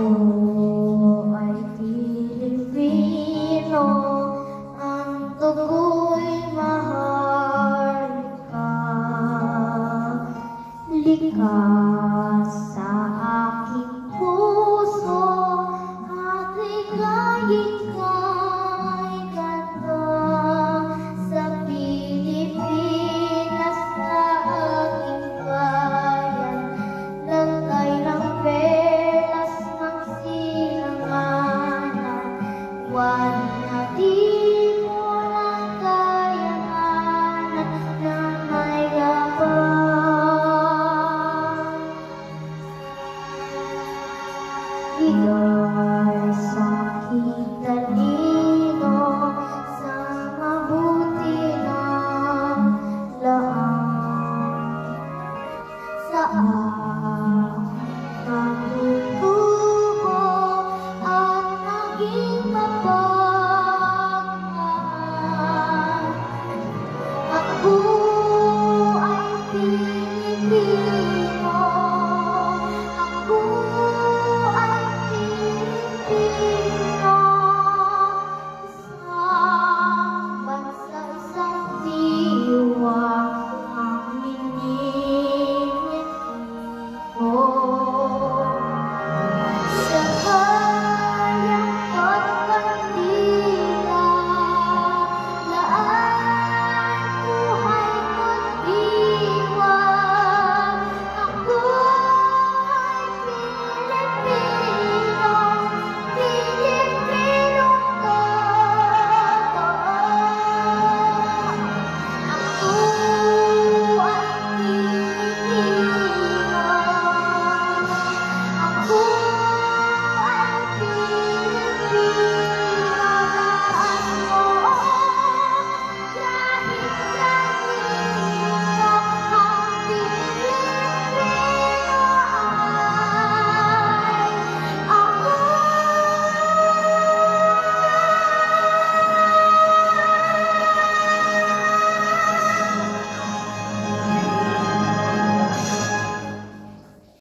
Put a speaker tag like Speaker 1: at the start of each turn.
Speaker 1: ay Pilipino, ang dugo'y maharlika. Likas sa aking puso at ligayin ka'y ganda. Sa Pilipinas na aking bayan, lagay ng perlas ng silanganan. Wala di mo lang kayanan na may gabay. Bigay sa aking daliri